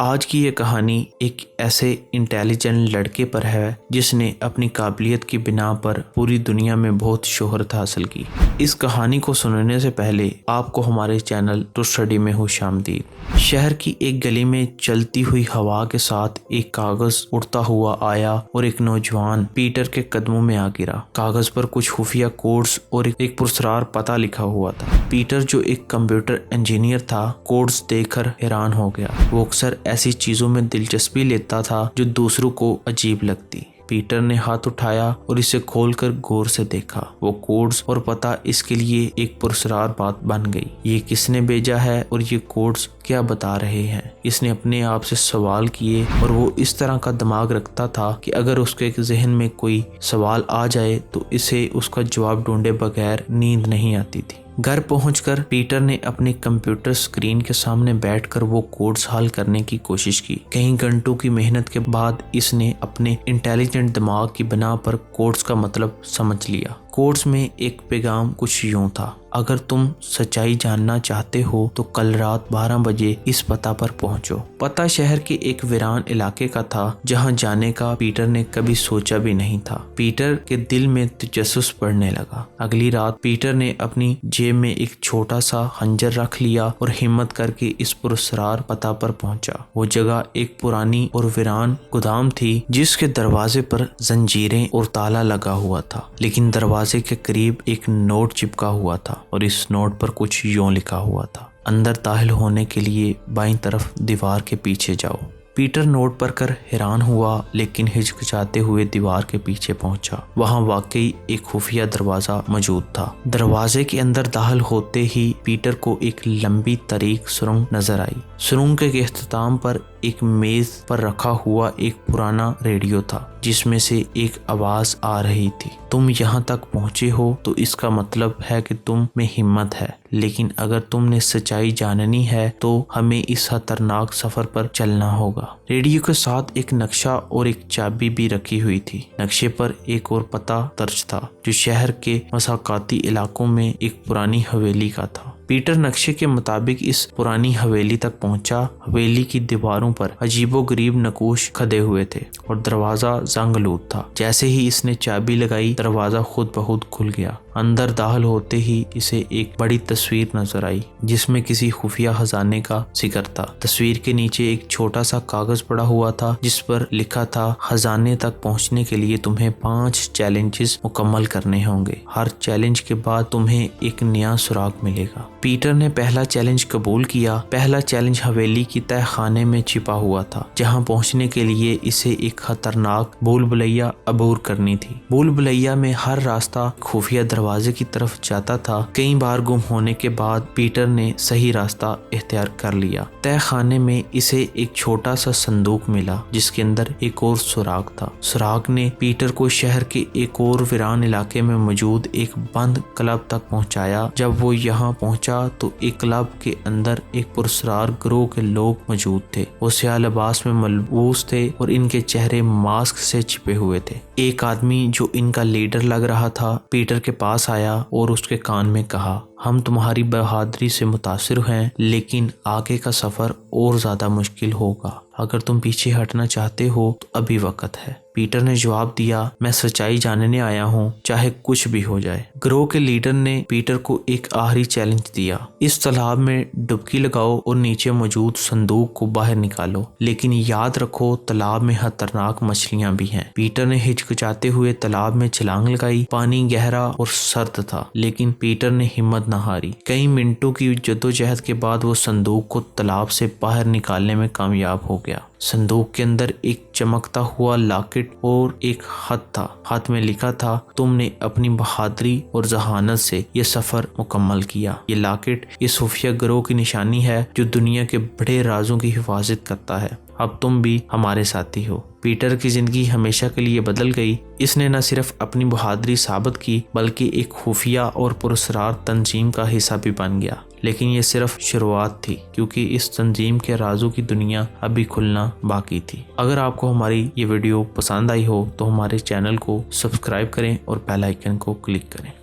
आज की ये कहानी एक ऐसे इंटेलिजेंट लड़के पर है जिसने अपनी काबिलियत की बिना पर पूरी दुनिया में बहुत शोहरत हासिल की। इस कहानी को सुनने से पहले आपको हमारे चैनल टू स्टडी में खुशामदीद। शहर की एक गली में चलती हुई हवा के साथ एक कागज उड़ता हुआ आया और एक नौजवान पीटर के कदमों में आ गिरा। कागज पर कुछ खुफिया कोड्स और एक पुरस्कार पता लिखा हुआ था। पीटर जो एक कंप्यूटर इंजीनियर था, कोड्स देखकर हैरान हो गया। वो अक्सर ऐसी चीजों में दिलचस्पी लेता था जो दूसरों को अजीब लगती। पीटर ने हाथ उठाया और इसे खोलकर गौर से देखा। वो कोड्स और पता इसके लिए एक पुरस्कार बात बन गई। ये किसने भेजा है और ये कोड्स क्या बता रहे हैं? इसने अपने आप से सवाल किए और वो इस तरह का दिमाग रखता था कि अगर उसके जहन में कोई सवाल आ जाए तो इसे उसका जवाब ढूंढे बगैर नींद नहीं आती थी। घर पहुंचकर पीटर ने अपने कंप्यूटर स्क्रीन के सामने बैठकर वो कोड्स हल करने की कोशिश की। कई घंटों की मेहनत के बाद इसने अपने इंटेलिजेंट दिमाग की बिना पर कोड्स का मतलब समझ लिया। कोड्स में एक पैगाम कुछ यूं था: अगर तुम सच्चाई जानना चाहते हो तो कल रात 12 बजे इस पता पर पहुंचो। पता शहर के एक वीरान इलाके का था जहां जाने का पीटर ने कभी सोचा भी नहीं था। पीटर के दिल में तजस्सुस बढ़ने लगा। अगली रात पीटर ने अपनी जेब में एक छोटा सा खंजर रख लिया और हिम्मत करके इस पुरस्कार पता पर पहुंचा। वो जगह एक पुरानी और वीरान गोदाम थी जिसके दरवाजे पर जंजीरें और ताला लगा हुआ था, लेकिन दरवाजे के करीब एक नोट चिपका हुआ था और इस नोट पर कुछ यूं लिखा हुआ था: अंदर दाखिल होने के लिए बाईं तरफ दीवार के पीछे जाओ। पीटर नोट पढ़कर हैरान हुआ, लेकिन हिचकिचाते हुए दीवार के पीछे पहुंचा। वहां वाकई एक खुफिया दरवाजा मौजूद था। दरवाजे के अंदर दाखिल होते ही पीटर को एक लंबी तरीक सुरंग नजर आई। सुरंग के इख्तिताम पर एक मेज पर रखा हुआ एक पुराना रेडियो था जिसमें से एक आवाज आ रही थी: तुम यहाँ तक पहुँचे हो तो इसका मतलब है कि तुम में हिम्मत है, लेकिन अगर तुमने सच्चाई जाननी है तो हमें इस खतरनाक सफर पर चलना होगा। रेडियो के साथ एक नक्शा और एक चाबी भी रखी हुई थी। नक्शे पर एक और पता दर्ज था जो शहर के मसाकाती इलाकों में एक पुरानी हवेली का था। पीटर नक्शे के मुताबिक इस पुरानी हवेली तक पहुंचा। हवेली की दीवारों पर अजीबोगरीब नक्काश खदे हुए थे और दरवाजा जंगलूद था। जैसे ही इसने चाबी लगाई, दरवाजा खुद ब खुद खुल गया। अंदर दाखिल होते ही इसे एक बड़ी तस्वीर नजर आई जिसमें किसी खुफिया खजाने का जिक्र था। तस्वीर के नीचे एक छोटा सा कागज पड़ा हुआ था जिस पर लिखा था: खजाने तक पहुंचने के लिए तुम्हें 5 चैलेंजेस मुकम्मल करने होंगे। हर चैलेंज के बाद तुम्हें एक नया सुराग मिलेगा। पीटर ने पहला चैलेंज कबूल किया। पहला चैलेंज हवेली की तह खाने में छिपा हुआ था जहां पहुंचने के लिए इसे एक खतरनाक भूल भुलैया अबूर करनी थी। भूल भुलैया में हर रास्ता खुफिया दरवाजे की तरफ जाता था। कई बार गुम होने के बाद पीटर ने सही रास्ता इख्तियार कर लिया। तह खाने में इसे एक छोटा सा संदूक मिला जिसके अंदर एक और सुराग था। सुराग ने पीटर को शहर के एक और वीरान इलाके में मौजूद एक बंद क्लब तक पहुंचाया। जब वो यहाँ पहुंचा तो एक क्लब के अंदर एक पुरस्कार गिरोह के लोग मौजूद थे। वो स्याह लिबास में मलबूस थे और इनके चेहरे मास्क से छिपे हुए थे। एक आदमी जो इनका लीडर लग रहा था पीटर के पास आया और उसके कान में कहा: हम तुम्हारी बहादुरी से मुतासिर हैं, लेकिन आगे का सफर और ज्यादा मुश्किल होगा। अगर तुम पीछे हटना चाहते हो तो अभी वक्त है। पीटर ने जवाब दिया: मैं सच्चाई जानने आया हूँ, चाहे कुछ भी हो जाए। गिरोह के लीडर ने पीटर को एक आखिरी चैलेंज दिया: इस तालाब में डुबकी लगाओ और नीचे मौजूद संदूक को बाहर निकालो, लेकिन याद रखो तालाब में खतरनाक मछलियां भी हैं। पीटर ने हिचकिचाते हुए तालाब में छलांग लगाई। पानी गहरा और सर्द था, लेकिन पीटर ने हिम्मत न हारी। कई मिनटों की जद्दोजहद के बाद वो संदूक को तालाब से बाहर निकालने में कामयाब हो गया। संदूक के अंदर एक चमकता हुआ लॉकेट और एक खत था। खत में लिखा था: तुमने अपनी बहादुरी और जहानत से ये सफर मुकम्मल किया। ये लॉकेट इस खुफिया गिरोह की निशानी है जो दुनिया के बड़े राजों की हिफाजत करता है। अब तुम भी हमारे साथी हो। पीटर की जिंदगी हमेशा के लिए बदल गई। इसने न सिर्फ अपनी बहादुरी साबित की बल्कि एक खुफिया और पुरस्कार तंजीम का हिस्सा भी बन गया। लेकिन ये सिर्फ शुरुआत थी, क्योंकि इस तंजीम के राजों की दुनिया अभी खुलना बाकी थी। अगर आपको हमारी ये वीडियो पसंद आई हो तो हमारे चैनल को सब्सक्राइब करें और बेल आइकन को क्लिक करें।